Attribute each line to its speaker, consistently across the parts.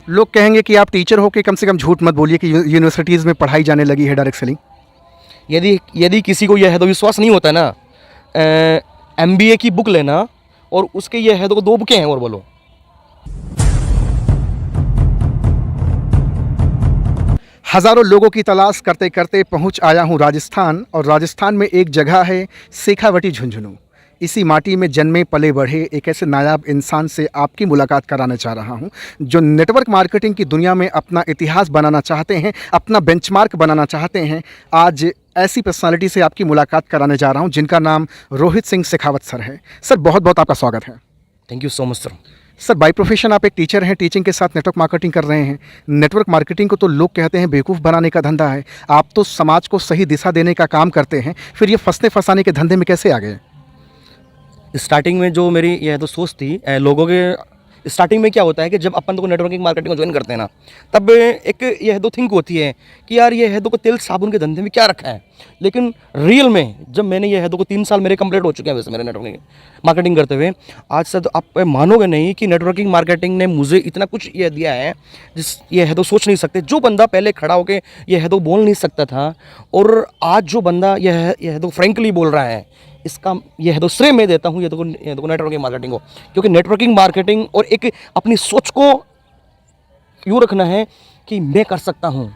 Speaker 1: लोग कहेंगे कि आप टीचर हो के कम से कम झूठ मत बोलिए कि यूनिवर्सिटीज़ में पढ़ाई जाने लगी है डायरेक्ट सेलिंग।
Speaker 2: यदि यदि किसी को यह है तो विश्वास नहीं होता ना, MBA की बुक लेना और उसके यह है तो 2 बुकें हैं और बोलो।
Speaker 1: हज़ारों लोगों की तलाश करते करते पहुंच आया हूं राजस्थान, और राजस्थान में एक जगह है शेखावटी झुंझुनू। इसी माटी में जन्मे पले बढ़े एक ऐसे नायाब इंसान से आपकी मुलाकात कराना चाह रहा हूं, जो नेटवर्क मार्केटिंग की दुनिया में अपना इतिहास बनाना चाहते हैं, अपना बेंचमार्क बनाना चाहते हैं। आज ऐसी पर्सनालिटी से आपकी मुलाकात कराने जा रहा हूं जिनका नाम रोहित सिंह शेखावत सर है। सर, बहुत बहुत आपका स्वागत है।
Speaker 2: Thank you so much sir.
Speaker 1: Sir, by profession आप एक टीचर हैं, टीचिंग के साथ नेटवर्क मार्केटिंग कर रहे हैं। नेटवर्क मार्केटिंग को तो लोग कहते हैं बेवकूफ़ बनाने का धंधा है, आप तो समाज को सही दिशा देने का काम करते हैं। फिर ये फंसने फंसाने के धंधे में कैसे आ गए?
Speaker 2: स्टार्टिंग में जो मेरी यह तो सोच थी, लोगों के स्टार्टिंग में क्या होता है कि जब अपन तो नेटवर्किंग मार्केटिंग को ज्वाइन करते हैं ना, तब एक यह दो थिंक होती है कि यार ये है तो को तेल साबुन के धंधे में क्या रखा है। लेकिन रियल में जब मैंने यह है तो को 3 साल मेरे कंप्लीट हो चुके हैं वैसे मेरे नेटवर्किंग मार्केटिंग करते हुए, आज से तो आप मानोगे नहीं कि नेटवर्किंग मार्केटिंग ने मुझे इतना कुछ यह दिया है जिस ये है तो सोच नहीं सकते। जो बंदा पहले खड़ा होकर यह है तो बोल नहीं सकता था, और आज जो बंदा यह है तो फ्रेंकली बोल रहा है, इसका यह है तो श्रेय मैं देता हूँ ये तो नेटवर्किंग मार्केटिंग को। क्योंकि नेटवर्किंग मार्केटिंग और एक अपनी सोच को यूँ रखना है कि मैं कर सकता हूँ।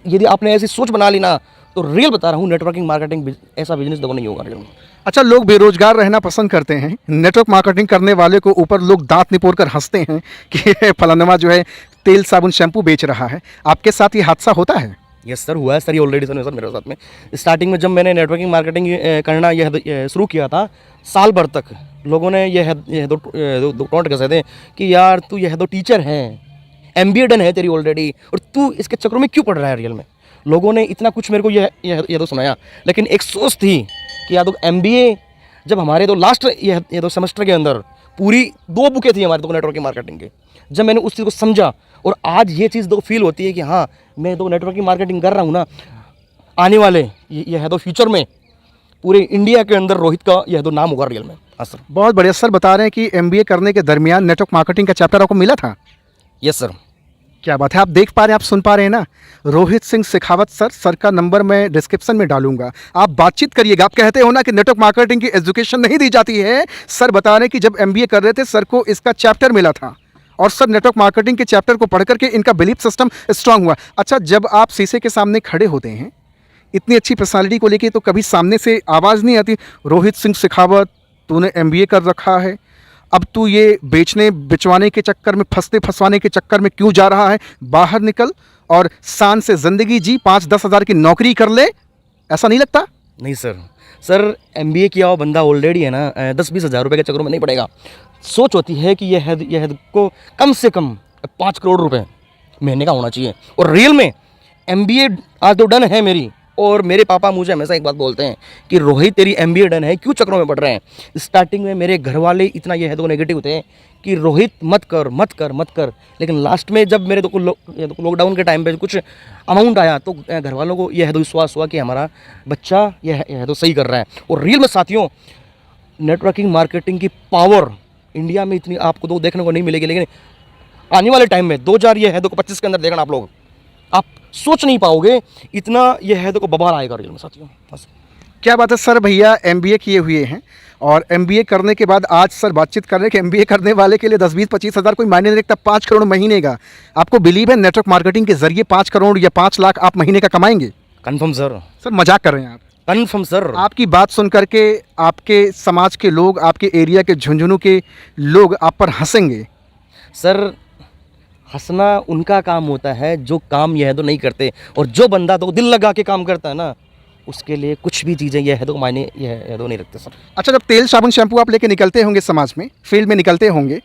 Speaker 2: यदि आपने ऐसी सोच बना ली ना, तो रियल बता रहा हूँ नेटवर्किंग मार्केटिंग ऐसा बिजनेस देखो नहीं होगा रियल में।
Speaker 1: अच्छा, लोग बेरोजगार रहना पसंद करते हैं, नेटवर्क मार्केटिंग करने वाले को ऊपर लोग दांत निपोर कर हंसते हैं कि फलानमा जो है तेल साबुन शैम्पू बेच रहा है। आपके साथ ये हादसा होता है?
Speaker 2: यस सर, हुआ है सर, ये ऑलरेडी सर मेरे साथ में। स्टार्टिंग में जब मैंने नेटवर्किंग मार्केटिंग करना यह शुरू किया था, साल भर तक लोगों ने यह दो टोंट कैसे थे कि यार तू यह तो टीचर है, MBA डन है तेरी ऑलरेडी, और तू इसके चक्रों में क्यों पढ़ रहा है। रियल में लोगों ने इतना कुछ मेरे को यह तो सुनाया, लेकिन एक सोच थी कि या तो MBA, जब हमारे तो लास्ट यह तो सेमेस्टर के अंदर पूरी 2 बुकें थी हमारे तो नेटवर्किंग मार्केटिंग के, जब मैंने उस चीज़ को समझा और आज ये चीज़ तो फील होती है कि हाँ मैं तो नेटवर्किंग मार्केटिंग कर रहा हूँ ना, आने वाले यह है तो फ्यूचर में पूरे इंडिया के अंदर रोहित का यह तो नाम होगा रियल में। हाँ सर।
Speaker 1: बहुत बढ़िया। सर, बता रहे हैं कि MBA करने के दरमियान नेटवर्क मार्केटिंग का चैप्टर आपको मिला था?
Speaker 2: Yes sir.
Speaker 1: क्या बात है, आप देख पा रहे हैं, आप सुन पा रहे हैं ना। रोहित सिंह शेखावत सर का नंबर मैं डिस्क्रिप्शन में डालूंगा, आप बातचीत करिएगा। आप कहते हो ना कि नेटवर्क मार्केटिंग की एजुकेशन नहीं दी जाती है, सर बता रहे हैं कि जब MBA कर रहे थे सर को इसका चैप्टर मिला था, और सर नेटवर्क मार्केटिंग के चैप्टर को पढ़ करके इनका बिलीफ सिस्टम स्ट्रांग हुआ। अच्छा, जब आप शीशे के सामने खड़े होते हैं इतनी अच्छी पर्सनालिटी को लेके, तो कभी सामने से आवाज़ नहीं आती रोहित सिंह शेखावत तूने MBA कर रखा है, अब तू ये बेचने बिचवाने के चक्कर में, फंसने फंसवाने के चक्कर में क्यों जा रहा है? बाहर निकल और शान से ज़िंदगी जी, 5-10 हज़ार की नौकरी कर ले, ऐसा नहीं लगता?
Speaker 2: नहीं सर, MBA किया हुआ बंदा ऑलरेडी है ना 10-20 हज़ार रुपये के चक्करों में नहीं पड़ेगा। सोच होती है कि यह को कम से कम 5 करोड़ रुपए महीने का होना चाहिए। और रियल में MBA आज तो डन है मेरी, और मेरे पापा मुझे हमेशा एक बात बोलते हैं कि रोहित तेरी MBA डन है, क्यों चक्रों में पड़ रहे हैं। स्टार्टिंग में मेरे घर वाले इतना यह तो नेगेटिव थे कि रोहित मत कर, लेकिन लास्ट में जब मेरे तो लॉकडाउन के टाइम पे कुछ अमाउंट आया तो घर वालों को यह तो विश्वास हुआ कि हमारा बच्चा यह तो सही कर रहा है। और रियल में साथियों, नेटवर्किंग मार्केटिंग की पावर इंडिया में इतनी आपको तो देखने को नहीं मिलेगी, लेकिन आने वाले टाइम में 2025 के अंदर देखना आप सोच नहीं पाओगे इतना यह है तो बबार आएगा रियल में साथियों। बस।
Speaker 1: क्या बात है सर। भैया MBA किए हुए हैं, और MBA करने के बाद आज सर बातचीत कर रहे हैं कि MBA करने वाले के लिए 10-20-25 हज़ार कोई मायने नहीं रखता, 5 करोड़ महीने का। आपको बिलीव है नेटवर्क मार्केटिंग के जरिए 5 करोड़ या 5 लाख आप महीने का कमाएंगे?
Speaker 2: Confirm sir.
Speaker 1: सर, मजाक कर रहे हैं आप?
Speaker 2: Confirm sir.
Speaker 1: आपकी बात सुन करके आपके समाज के लोग, आपके एरिया के झुंझुनू के लोग आप पर हंसेंगे।
Speaker 2: सर, हंसना उनका काम होता है जो काम यह तो नहीं करते, और जो बंदा तो दिल लगा के काम करता है ना, उसके लिए कुछ भी चीज़ें यह तो मायने यह तो नहीं रखते सर।
Speaker 1: अच्छा, जब तेल साबुन शैम्पू आप लेके निकलते होंगे समाज में, फील्ड में निकलते होंगे,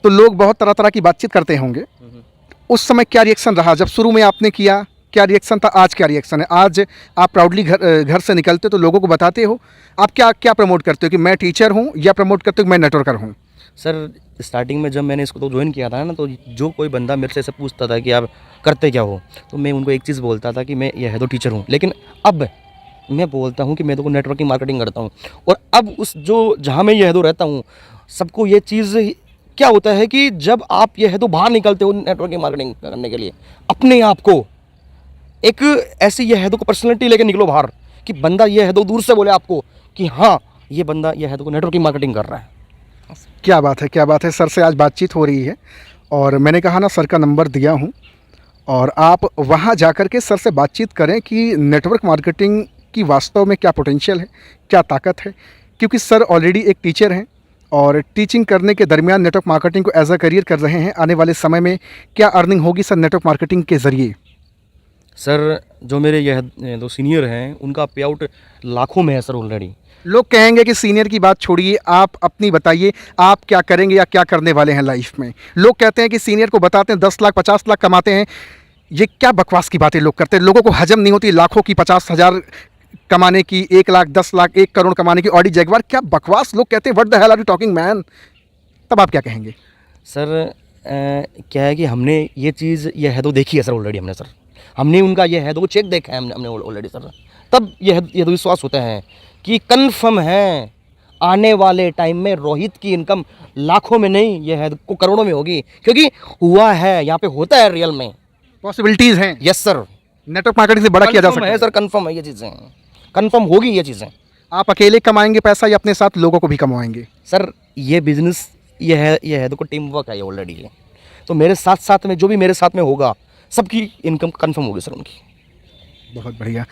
Speaker 1: तो लोग बहुत तरह तरह की बातचीत करते होंगे। उस समय क्या रिएक्शन रहा? जब शुरू में आपने किया क्या रिएक्शन था, आज क्या रिएक्शन है? आज आप प्राउडली घर से निकलते तो लोगों को बताते हो, आप क्या प्रमोट करते हो कि मैं टीचर हूँ, या प्रमोट करते हो कि मैं नेटवर्कर हूँ?
Speaker 2: सर, स्टार्टिंग में जब मैंने इसको तो ज्वाइन किया था ना, तो जो कोई बंदा मेरे से ऐसे पूछता था कि आप करते क्या हो, तो मैं उनको एक चीज़ बोलता था कि मैं यह तो टीचर हूँ। लेकिन अब मैं बोलता हूँ कि मैं तो नेटवर्किंग मार्केटिंग करता हूँ। और अब उस जो जहाँ मैं यह तो रहता हूँ, सबको ये चीज़ क्या होता है कि जब आप ये है तो बाहर निकलते हो नेटवर्किंग मार्केटिंग करने के लिए, अपने आप को एक ऐसी ये है तो पर्सनैलिटी लेके निकलो बाहर कि बंदा ये है तो दूर से बोले आपको कि हाँ ये बंदा ये है तो नेटवर्किंग मार्केटिंग कर रहा है।
Speaker 1: क्या बात है, क्या बात है। सर से आज बातचीत हो रही है और मैंने कहा ना सर का नंबर दिया हूँ और आप वहाँ जाकर के सर से बातचीत करें कि नेटवर्क मार्केटिंग की वास्तव में क्या पोटेंशियल है, क्या ताकत है। क्योंकि सर ऑलरेडी एक टीचर हैं और टीचिंग करने के दरमियान नेटवर्क मार्केटिंग को एज अ करियर कर रहे हैं। आने वाले समय में क्या अर्निंग होगी सर नेटवर्क मार्केटिंग के ज़रिए?
Speaker 2: सर जो मेरे यह दो सीनियर हैं उनका पे आउट लाखों में है सर ऑलरेडी।
Speaker 1: लोग कहेंगे कि सीनियर की बात छोड़िए, आप अपनी बताइए, आप क्या करेंगे या क्या करने वाले हैं लाइफ में। लोग कहते हैं कि सीनियर को बताते हैं 10 लाख 50 लाख कमाते हैं। ये क्या बकवास की बातें लोग करते हैं, लोगों को हजम नहीं होती। लाखों की 50,000 कमाने की, 1 लाख 10 लाख 1 करोड़ कमाने की ऑडी जैगवार, क्या बकवास। लोग कहते हैं what the hell are you talking man. तब आप क्या कहेंगे?
Speaker 2: सर क्या है कि हमने ये चीज़ ये है तो देखी है सर ऑलरेडी हमने। सर हमने उनका ये है तो चेक देखा है हमने ऑलरेडी सर। तब ये तो विश्वास होता है कि कन्फर्म है आने वाले टाइम में रोहित की इनकम लाखों में नहीं ये है को करोड़ों में होगी, क्योंकि हुआ है, यहाँ पे होता है रियल में।
Speaker 1: पॉसिबिलिटीज़ हैं।
Speaker 2: यस सर,
Speaker 1: नेटवर्क मार्केटिंग से बड़ा किया जा सकता
Speaker 2: है
Speaker 1: है
Speaker 2: सर, कन्फर्म है ये चीज़ें, कन्फर्म होगी ये चीज़ें।
Speaker 1: आप अकेले कमाएंगे पैसा या अपने साथ लोगों को भी कमाएंगे?
Speaker 2: सर ये बिजनेस ये है देखो टीम वर्क है ये ऑलरेडी है, तो मेरे साथ साथ में जो भी मेरे साथ में होगा सबकी इनकम कन्फर्म होगी सर उनकी।
Speaker 1: बहुत बढ़िया।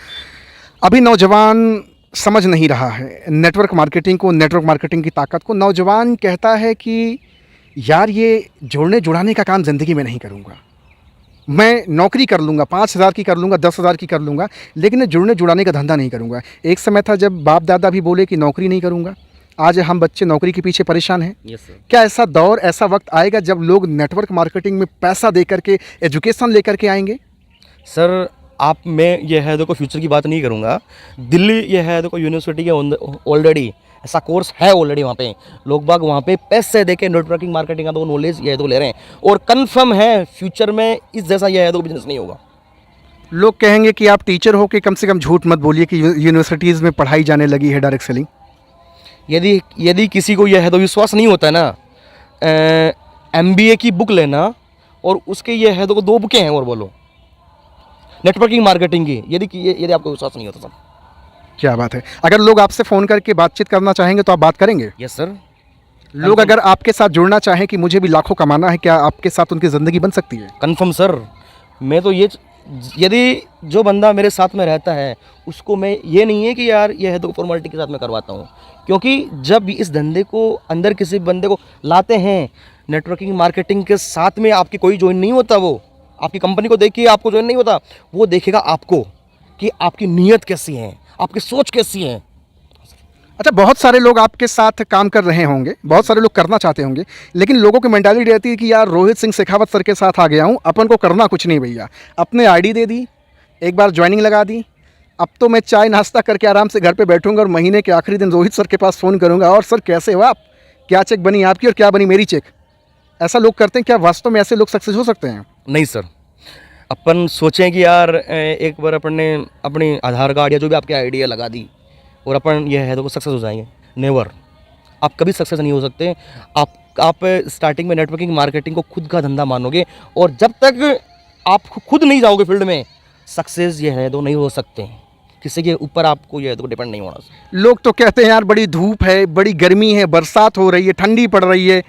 Speaker 1: अभी नौजवान समझ नहीं रहा है नेटवर्क मार्केटिंग को, नेटवर्क मार्केटिंग की ताकत को। नौजवान कहता है कि यार ये जोड़ने जुड़ाने का काम ज़िंदगी में नहीं करूँगा, मैं नौकरी कर लूँगा, 5,000 की कर लूँगा, 10,000 की कर लूँगा, लेकिन जुड़ने जुड़ाने का धंधा नहीं करूँगा। एक समय था जब बाप दादा भी बोले कि नौकरी नहीं करूँगा, आज हम बच्चे नौकरी के पीछे परेशान हैं।
Speaker 2: Yes sir.
Speaker 1: क्या ऐसा दौर, ऐसा वक्त आएगा जब लोग नेटवर्क मार्केटिंग में पैसा दे करके, एजुकेशन लेकर के आएंगे?
Speaker 2: सर आप मैं ये है देखो फ्यूचर की बात नहीं करूँगा, दिल्ली ये है देखो यूनिवर्सिटी के ऑलरेडी ऐसा कोर्स है ऑलरेडी, वहाँ पे लोग बाग वहाँ पे पैसे दे के नेटवर्किंग मार्केटिंग का तो नॉलेज ये है तो ले रहे हैं, और कंफर्म है फ्यूचर में इस जैसा ये है तो बिजनेस नहीं होगा।
Speaker 1: लोग कहेंगे कि आप टीचर हो के कम से कम झूठ मत बोलिए कि यूनिवर्सिटीज़ में पढ़ाई जाने लगी है डायरेक्ट सेलिंग।
Speaker 2: यदि किसी को यह है तो विश्वास नहीं होता है ना, MBA की बुक लेना और उसके ये है तो 2 बुकें हैं और बोलो नेटवर्किंग मार्केटिंग की, यदि आपको विश्वास नहीं होता सब।
Speaker 1: क्या बात है। अगर लोग आपसे फ़ोन करके बातचीत करना चाहेंगे तो आप बात करेंगे?
Speaker 2: Yes sir.
Speaker 1: लोग अगर आपके साथ जुड़ना चाहें कि मुझे भी लाखों कमाना है, क्या आपके साथ उनकी ज़िंदगी बन सकती है?
Speaker 2: Confirm sir. मैं तो यदि जो बंदा मेरे साथ में रहता है उसको मैं ये नहीं है कि यार ये है तो फॉर्मेलिटी के साथ मैं करवाता हूँ, क्योंकि जब इस धंधे को अंदर किसी बंदे को लाते हैं नेटवर्किंग मार्केटिंग के साथ में, आपकी कोई ज्वाइन नहीं होता, वो आपकी कंपनी को देख के आपको ज्वाइन नहीं होता, वो देखेगा आपको कि आपकी नीयत कैसी है, आपकी सोच कैसी है।
Speaker 1: अच्छा, बहुत सारे लोग आपके साथ काम कर रहे होंगे, बहुत सारे लोग करना चाहते होंगे, लेकिन लोगों की मेंटालिटी रहती है कि यार रोहित सिंह शेखावत सर के साथ आ गया हूँ, अपन को करना कुछ नहीं भैया, अपने आईडी दे दी, एक बार ज्वाइनिंग लगा दी, अब तो मैं चाय नाश्ता करके आराम से घर पे बैठूंगा और महीने के आखिरी दिन रोहित सर के पास फ़ोन करूंगा, और सर कैसे हो आप, क्या चेक बनी आपकी और क्या बनी मेरी चेक। ऐसा लोग करते हैं। क्या वास्तव में ऐसे लोग सक्सेस हो सकते हैं?
Speaker 2: नहीं सर, अपन सोचें कि यार एक बार अपन ने अपनी आधार कार्ड या जो भी आपकी आईडी है लगा दी और अपन ये है तो सक्सेस हो जाएंगे, नेवर। आप कभी सक्सेस नहीं हो सकते। आप स्टार्टिंग में नेटवर्किंग मार्केटिंग को खुद का धंधा मानोगे, और जब तक आप खुद नहीं जाओगे फील्ड में, सक्सेस ये है तो नहीं हो सकते। किसी के ऊपर आपको ये है तो डिपेंड नहीं होना।
Speaker 1: लोग तो कहते हैं यार बड़ी धूप है, बड़ी गर्मी है, बरसात हो रही है, ठंडी पड़ रही है,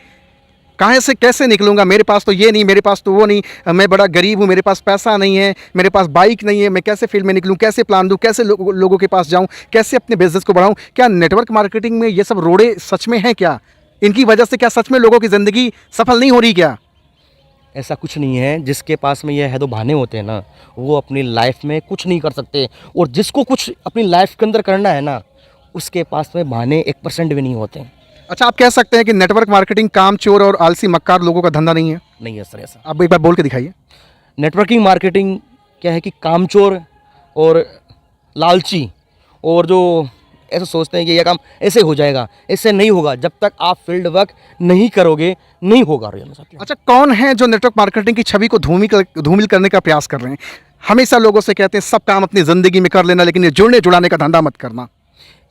Speaker 1: कहाँ से कैसे निकलूंगा, मेरे पास तो ये नहीं, मेरे पास तो वो नहीं, मैं बड़ा गरीब हूँ, मेरे पास पैसा नहीं है, मेरे पास बाइक नहीं है, मैं कैसे फील्ड में निकलूँ, कैसे प्लान दूँ, कैसे लोगों के पास जाऊँ, कैसे अपने बिजनेस को बढ़ाऊँ। क्या नेटवर्क मार्केटिंग में ये सब रोड़े सच में हैं? क्या इनकी वजह से क्या सच में लोगों की ज़िंदगी सफल नहीं हो रही? क्या
Speaker 2: ऐसा कुछ नहीं है। जिसके पास में ये है तो बहाने होते हैं ना, वो अपनी लाइफ में कुछ नहीं कर सकते, और जिसको कुछ अपनी लाइफ के अंदर करना है ना, उसके पास में बहाने 1% भी नहीं होते।
Speaker 1: अच्छा, आप कह सकते हैं कि नेटवर्क मार्केटिंग काम चोर और आलसी मक्कार लोगों का धंधा नहीं है?
Speaker 2: नहीं है सर ऐसा।
Speaker 1: आप एक बार बोल के दिखाइए।
Speaker 2: नेटवर्किंग मार्केटिंग क्या है कि कामचोर और लालची और जो ऐसा सोचते हैं कि यह काम ऐसे हो जाएगा, ऐसे नहीं होगा। जब तक आप फील्ड वर्क नहीं करोगे नहीं होगा रियल में साथियों।
Speaker 1: अच्छा, कौन है जो नेटवर्क मार्केटिंग की छवि को धूमिल करने का प्रयास कर रहे हैं? हमेशा लोगों से कहते हैं सब काम अपनी ज़िंदगी में कर लेना, लेकिन ये जुड़ने जुड़ाने का धंधा मत करना।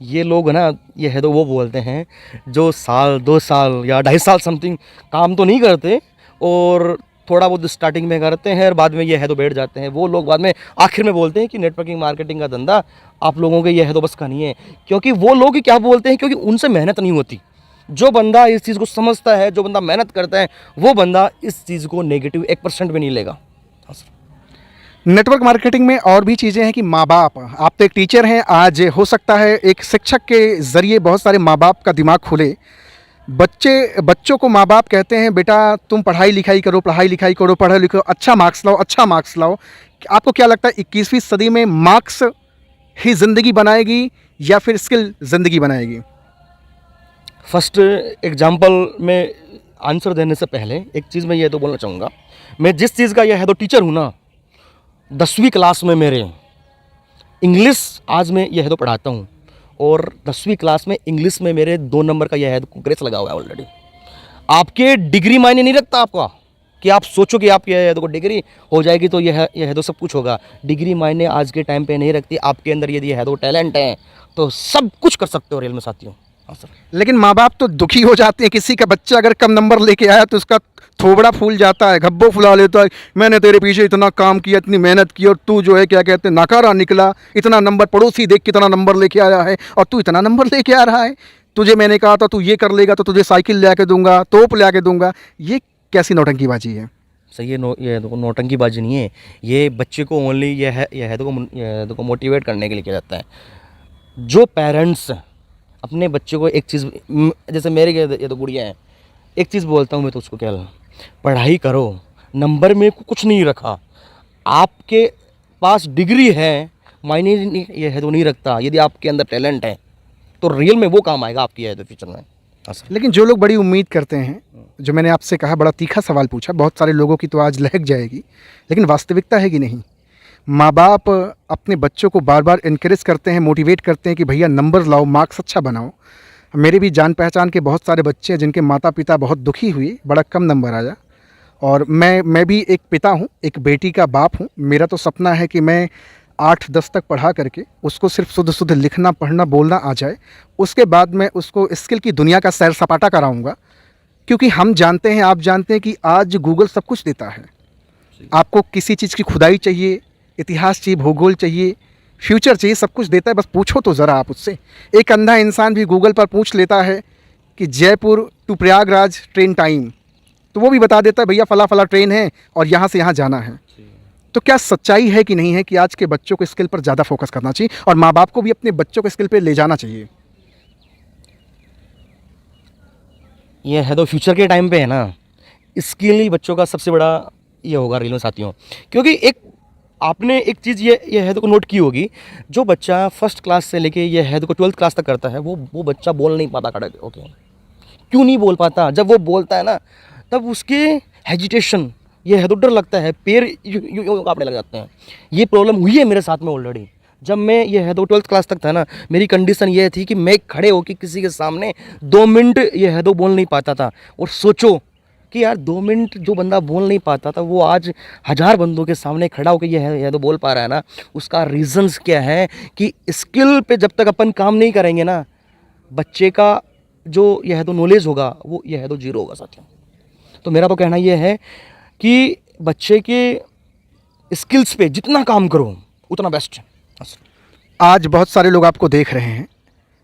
Speaker 2: ये लोग ना ये है तो वो बोलते हैं जो साल 2 साल या 2.5 साल समथिंग काम तो नहीं करते और थोड़ा बहुत स्टार्टिंग में करते हैं और बाद में ये है तो बैठ जाते हैं, वो लोग बाद में आखिर में बोलते हैं कि नेटवर्किंग मार्केटिंग का धंधा आप लोगों के ये है तो बस का नहीं है। क्योंकि वो लोग ही क्या बोलते हैं, क्योंकि उनसे मेहनत नहीं होती। जो बंदा इस चीज़ को समझता है, जो बंदा मेहनत करता है, वो बंदा इस चीज़ को नेगेटिव 1% भी नहीं लेगा। हाँ सर।
Speaker 1: नेटवर्क मार्केटिंग में और भी चीज़ें हैं कि माँ बाप, आप तो एक टीचर हैं, आज हो सकता है एक शिक्षक के ज़रिए बहुत सारे माँ बाप का दिमाग खुले। बच्चों को माँ बाप कहते हैं बेटा तुम पढ़ाई लिखाई करो, पढ़ो लिखो, अच्छा मार्क्स लाओ। आपको क्या लगता है 21वीं सदी में मार्क्स ही ज़िंदगी बनाएगी या फिर स्किल ज़िंदगी बनाएगी?
Speaker 2: फर्स्ट एग्जाम्पल में आंसर देने से पहले एक चीज़ मैं ये तो बोलना चाहूँगा, मैं जिस चीज़ का यह है तो टीचर हूँ ना, 10वीं क्लास में मेरे इंग्लिश आज मैं यह है तो पढ़ाता हूँ और 10वीं क्लास में इंग्लिश में मेरे 2 नंबर का यह है तो ग्रेस लगा हुआ है ऑलरेडी। आपके डिग्री मायने नहीं रखता आपका कि आप सोचो कि आपकी यह है तो डिग्री हो जाएगी तो यह है तो सब कुछ होगा। डिग्री मायने आज के टाइम पे नहीं रखती। आपके अंदर यदि है तो टैलेंट है तो सब कुछ कर सकते हो रियल में साथियों। हाँ सर।
Speaker 1: लेकिन माँ बाप तो दुखी हो जाते हैं, किसी का बच्चा अगर कम नंबर लेके आया तो उसका थोबड़ा फूल जाता है, घब्बो फुला लेता है, मैंने तेरे पीछे इतना काम किया, इतनी मेहनत की और तू जो है क्या कहते हैं नाकारा निकला, इतना नंबर, पड़ोसी देख कितना नंबर लेके आया है और तू इतना नंबर लेके आ रहा है, तुझे मैंने कहा था तू ये कर लेगा तो तुझे साइकिल ला के दूंगा, तोप ला के दूंगा। ये कैसी नौटंकीबाजी है?
Speaker 2: सही है। ये तो नौटंकीबाजी नहीं है, ये बच्चे को ओनली यह है तो मोटिवेट करने के लिए किया जाता है। जो पेरेंट्स अपने बच्चे को एक चीज़, जैसे मेरे ये तो गुड़िया है, एक चीज़ बोलता हूँ मैं तो उसको, क्या पढ़ाई करो, नंबर में कुछ नहीं रखा, आपके पास डिग्री है मायने ये है तो नहीं रखता। यदि आपके अंदर टैलेंट है तो रियल में वो काम आएगा आपकी है तो फ्यूचर में।
Speaker 1: लेकिन जो लोग बड़ी उम्मीद करते हैं, जो मैंने आपसे कहा बड़ा तीखा सवाल पूछा, बहुत सारे लोगों की तो आज लहक जाएगी, लेकिन वास्तविकता है कि नहीं? माँ बाप अपने बच्चों को बार बार इनकरेज करते हैं, मोटिवेट करते हैं कि भैया नंबर लाओ, मार्क्स अच्छा बनाओ। मेरे भी जान पहचान के बहुत सारे बच्चे हैं जिनके माता पिता बहुत दुखी हुए, बड़ा कम नंबर आया। और मैं भी एक पिता हूँ, एक बेटी का बाप हूँ। मेरा तो सपना है कि मैं 8-10 तक पढ़ा करके उसको सिर्फ शुद्ध लिखना पढ़ना बोलना आ जाए, उसके बाद मैं उसको स्किल की दुनिया का सैर सपाटा कराऊँगा। क्योंकि हम जानते हैं, आप जानते हैं कि आज गूगल सब कुछ देता है। आपको किसी चीज़ की खुदाई चाहिए, इतिहास चाहिए, भूगोल चाहिए, फ्यूचर चाहिए, सब कुछ देता है, बस पूछो तो ज़रा आप उससे। एक अंधा इंसान भी गूगल पर पूछ लेता है कि Jaipur to Prayagraj train time, तो वो भी बता देता है भैया फला फला ट्रेन है और यहाँ से यहाँ जाना है। तो क्या सच्चाई है कि नहीं है कि आज के बच्चों को स्किल पर ज़्यादा फोकस करना चाहिए और माँ बाप को भी अपने बच्चों को स्किल पर ले जाना चाहिए?
Speaker 2: ये है तो फ्यूचर के टाइम पे है ना, इसके लिए बच्चों का सबसे बड़ा ये होगा रियल में साथियों। क्योंकि एक आपने एक चीज़ ये है तो नोट की होगी, जो बच्चा फर्स्ट क्लास से लेके ये है तो 12th क्लास तक करता है, वो बच्चा बोल नहीं पाता खड़ा ओके। क्यों नहीं बोल पाता? जब वो बोलता है ना तब उसके हेजिटेशन ये है तो डर लगता है, पैर यूँ कांपने लग जाते हैं। ये प्रॉब्लम हुई है मेरे साथ में ऑलरेडी। जब मैं ये है तो 12th क्लास तक था ना, मेरी कंडीशन ये थी कि मैं खड़े होकर किसी के सामने 2 मिनट ये है तो बोल नहीं पाता था। और सोचो कि यार 2 मिनट जो बंदा बोल नहीं पाता था वो आज 1000 बंदों के सामने खड़ा होकर ये है तो बोल पा रहा है ना। उसका रीज़न्स क्या है कि स्किल पे जब तक अपन काम नहीं करेंगे ना, बच्चे का जो यह है तो नॉलेज होगा वो यह है तो जीरो होगा साथियों। तो मेरा तो कहना यह है कि बच्चे के स्किल्स पे जितना काम करो उतना बेस्ट है।
Speaker 1: आज बहुत सारे लोग आपको देख रहे हैं,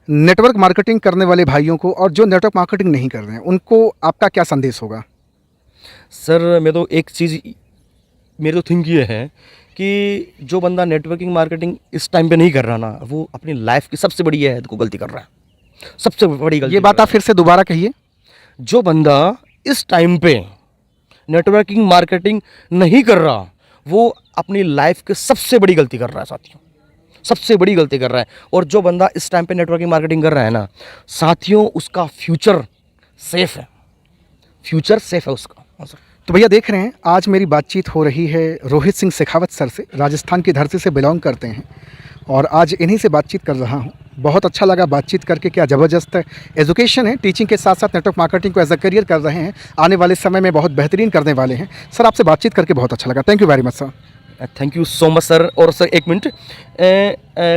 Speaker 1: नेटवर्क मार्केटिंग करने वाले भाइयों को और जो नेटवर्क मार्केटिंग नहीं कर रहे हैं उनको आपका क्या संदेश होगा?
Speaker 2: सर मैं तो एक चीज़, मेरी तो थिंक ये है कि जो बंदा नेटवर्किंग मार्केटिंग इस टाइम पे नहीं कर रहा ना, वो अपनी लाइफ की सबसे बड़ी है तो गलती कर रहा है, सबसे बड़ी गलती।
Speaker 1: ये बात आप फिर से दोबारा कहिए।
Speaker 2: जो बंदा इस टाइम पे नेटवर्किंग मार्केटिंग नहीं कर रहा, वो अपनी लाइफ की सबसे बड़ी गलती कर रहा है साथियों, सबसे बड़ी गलती कर रहा है। और जो बंदा इस टाइम पे नेटवर्किंग मार्केटिंग कर रहा है ना साथियों, उसका फ्यूचर सेफ है, फ्यूचर सेफ है उसका।
Speaker 1: तो भैया देख रहे हैं, आज मेरी बातचीत हो रही है रोहित सिंह शेखावत सर से, राजस्थान की धरती से बिलोंग करते हैं और आज इन्हीं से बातचीत कर रहा हूँ। बहुत अच्छा लगा बातचीत करके, क्या ज़बरदस्त एजुकेशन है, टीचिंग के साथ साथ नेटवर्क मार्केटिंग को एज अ करियर कर रहे हैं, आने वाले समय में बहुत बेहतरीन करने वाले हैं। सर आपसे बातचीत करके बहुत अच्छा लगा, thank you very much sir.
Speaker 2: Thank you so much sir. और सर एक मिनट,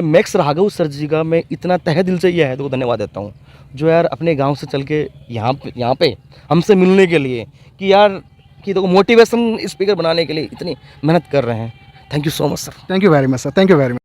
Speaker 2: मैक्स राघव सर जी का मैं इतना तहे दिल से यह है तो धन्यवाद देता हूँ, जो यार अपने गांव से चल के यहाँ पे हमसे मिलने के लिए कि यार कि तो मोटिवेशन स्पीकर बनाने के लिए इतनी मेहनत कर रहे हैं। Thank you so much sir.
Speaker 1: Thank you very much sir, thank you very much.